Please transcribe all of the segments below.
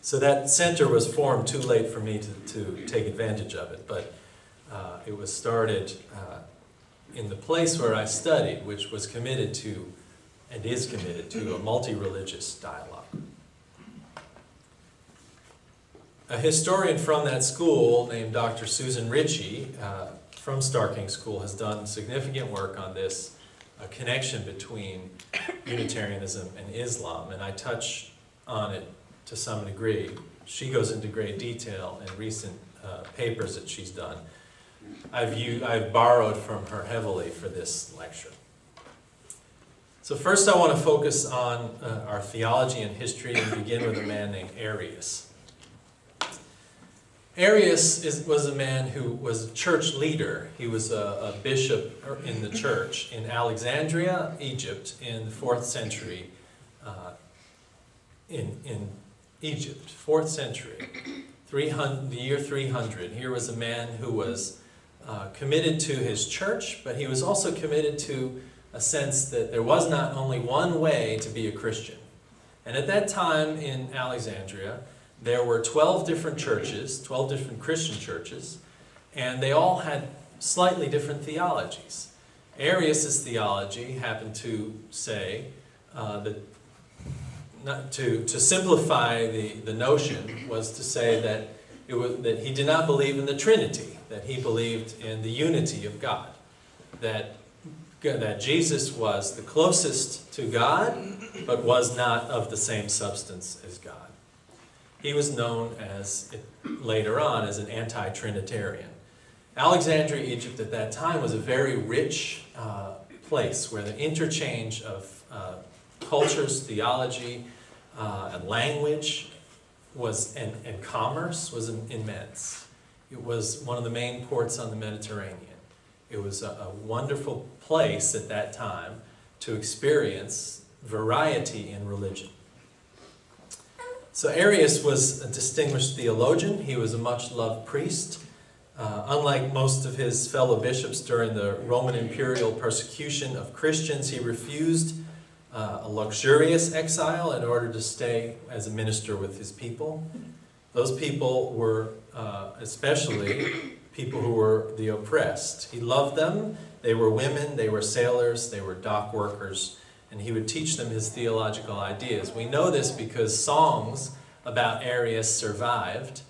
So that center was formed too late for me to take advantage of it, but it was started in the place where I studied, which was committed to, and is committed to, a multi-religious dialogue. A historian from that school named Dr. Susan Ritchie from Starking School has done significant work on this connection between Unitarianism and Islam, and I touch on it to some degree. She goes into great detail in recent papers that she's done. I've borrowed from her heavily for this lecture. So first I want to focus on our theology and history and begin with a man named Arius. Arius was a man who was a church leader. He was a bishop in the church in Alexandria, Egypt, in the 4th century. In Egypt, 4th century, the year 300. Here was a man who was committed to his church, but he was also committed to a sense that there was not only one way to be a Christian. And at that time in Alexandria, there were 12 different churches, 12 different Christian churches, and they all had slightly different theologies. Arius's theology happened to say that, to simplify the notion, was to say that that he did not believe in the Trinity, that he believed in the unity of God, that Jesus was the closest to God, but was not of the same substance as God. He was known as, later on, as an anti-Trinitarian. Alexandria, Egypt at that time was a very rich place where the interchange of cultures, theology, and language and commerce was immense. It was one of the main ports on the Mediterranean. It was a wonderful place at that time to experience variety in religion. So Arius was a distinguished theologian. He was a much-loved priest. Unlike most of his fellow bishops during the Roman imperial persecution of Christians, he refused a luxurious exile in order to stay as a minister with his people. Those people were especially people who were the oppressed. He loved them. They were women, they were sailors, they were dock workers, and he would teach them his theological ideas. We know this because songs about Arius survived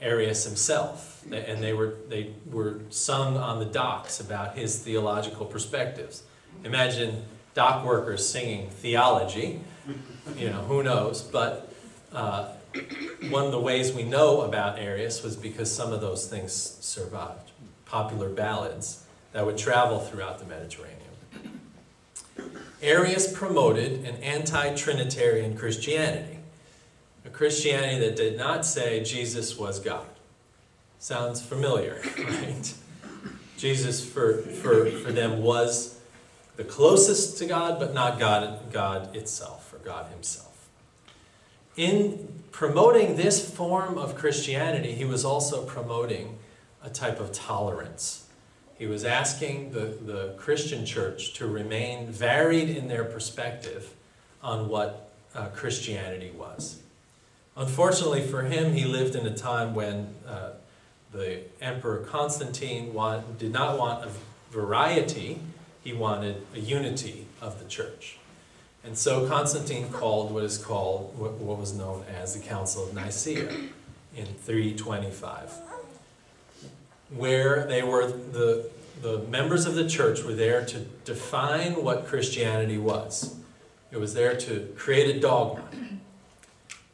Arius himself, and they were sung on the docks about his theological perspectives. Imagine dock workers singing theology, who knows, but one of the ways we know about Arius was because some of those things survived. Popular ballads that would travel throughout the Mediterranean. Arius promoted an anti-Trinitarian Christianity, a Christianity that did not say Jesus was God. Sounds familiar, right? Jesus for them was the closest to God, but not God itself, or God himself. In promoting this form of Christianity, he was also promoting a type of tolerance. He was asking the Christian church to remain varied in their perspective on what Christianity was. Unfortunately for him, he lived in a time when the Emperor Constantine did not want a variety, he wanted a unity of the church. And so Constantine called what was known as the Council of Nicaea in 325, where they were the members of the church were there to define what Christianity was. It was there to create a dogma.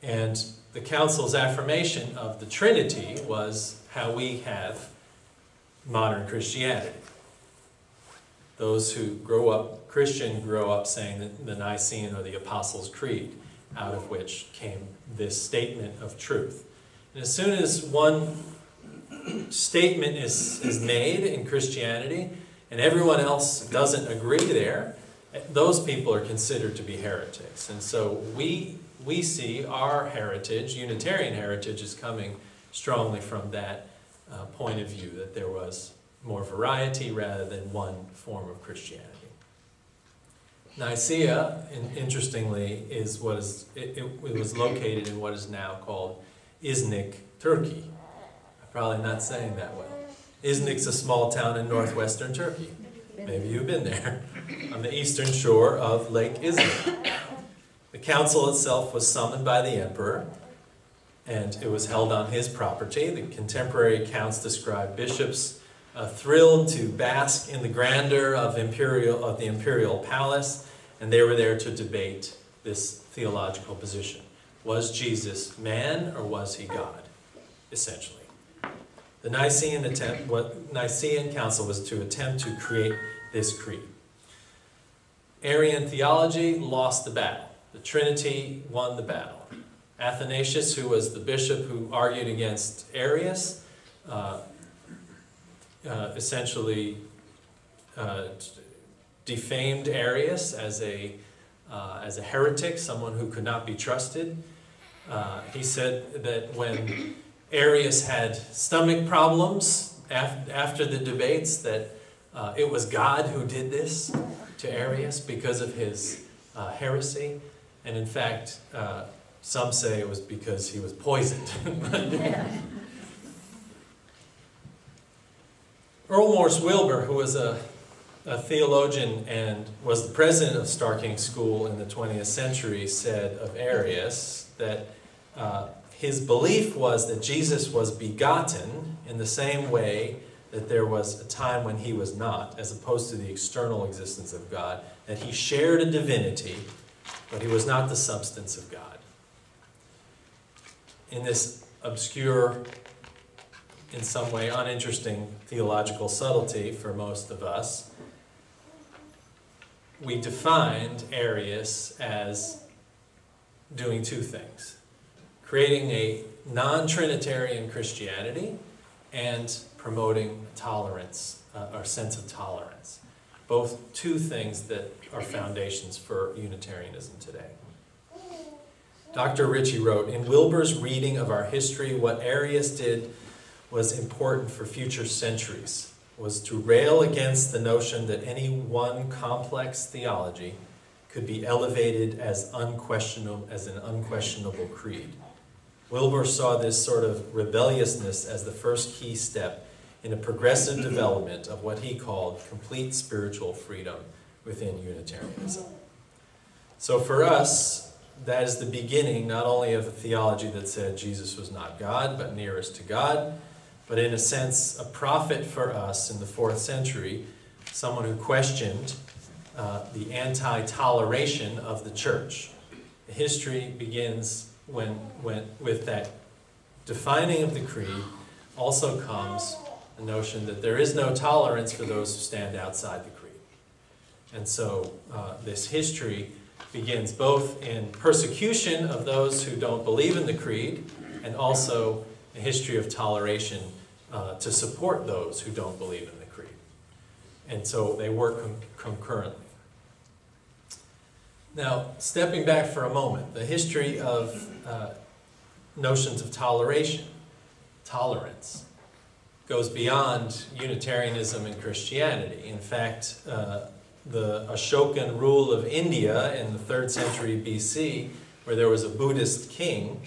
And the council's affirmation of the Trinity was how we have modern Christianity. Those who grow up Christian grow up saying the Nicene or the Apostles' Creed, out of which came this statement of truth. And as soon as one statement is made in Christianity and everyone else doesn't agree there, those people are considered to be heretics. And so we see our heritage, Unitarian heritage, is coming strongly from that point of view, that there was more variety rather than one form of Christianity. Nicaea, interestingly, it was located in what is now called Iznik, Turkey. I'm probably not saying that well. Iznik's a small town in northwestern Turkey. Maybe you've been there, on the eastern shore of Lake Iznik. The council itself was summoned by the emperor, and it was held on his property. The contemporary accounts describe bishops thrilled to bask in the grandeur of the imperial palace, and they were there to debate this theological position. Was Jesus man or was he God? Essentially. The Nicene Council was to attempt to create this creed. Arian theology lost the battle. The Trinity won the battle. Athanasius, who was the bishop who argued against Arius, essentially defamed Arius as a heretic, someone who could not be trusted. He said that when Arius had stomach problems after the debates, that it was God who did this to Arius because of his heresy. And in fact, some say it was because he was poisoned. Earl Morse Wilbur, who was a theologian and was the president of Starr King's School in the 20th century, said of Arius that his belief was that Jesus was begotten in the same way that there was a time when he was not, as opposed to the external existence of God, that he shared a divinity, but he was not the substance of God. In this obscure, in some way uninteresting theological subtlety for most of us, we defined Arius as doing two things: creating a non-Trinitarian Christianity and promoting tolerance, or sense of tolerance. Both two things that are foundations for Unitarianism today. Dr. Ritchie wrote, "In Wilbur's reading of our history, what Arius did was important for future centuries, was to rail against the notion that any one complex theology could be elevated as an unquestionable creed. Wilbur saw this sort of rebelliousness as the first key step in a progressive development of what he called complete spiritual freedom within Unitarianism." So for us, that is the beginning not only of a theology that said Jesus was not God, but nearest to God, but in a sense, a prophet for us in the 4th century, someone who questioned the anti-toleration of the church. The history begins with that defining of the creed. Also comes the notion that there is no tolerance for those who stand outside the creed. And so this history begins both in persecution of those who don't believe in the creed, and also a history of toleration to support those who don't believe in the creed. And so they work concurrently. Now, stepping back for a moment, the history of notions of toleration, tolerance, goes beyond Unitarianism and Christianity. In fact, the Ashokan rule of India in the 3rd century BC, where there was a Buddhist king,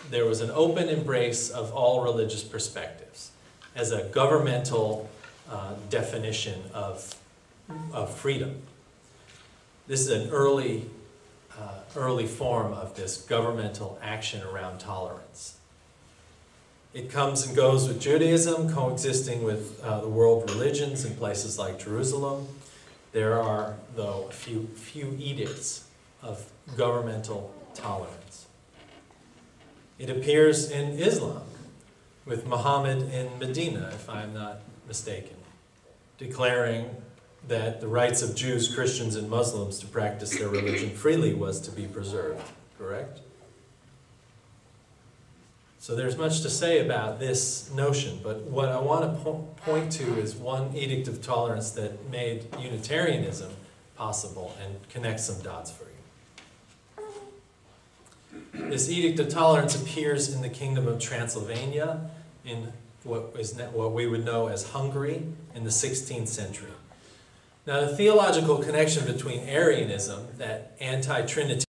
there was an open embrace of all religious perspectives as a governmental definition of freedom. This is an early form of this governmental action around tolerance. It comes and goes with Judaism, coexisting with the world religions in places like Jerusalem. There are, though, a few edicts of governmental tolerance. It appears in Islam, with Muhammad in Medina, if I'm not mistaken, declaring that the rights of Jews, Christians, and Muslims to practice their religion freely was to be preserved, correct? So there's much to say about this notion, but what I want to point to is one edict of tolerance that made Unitarianism possible and connect some dots for you. This edict of tolerance appears in the Kingdom of Transylvania, in what we would know as Hungary, in the 16th century. Now, the theological connection between Arianism, that anti-Trinitarian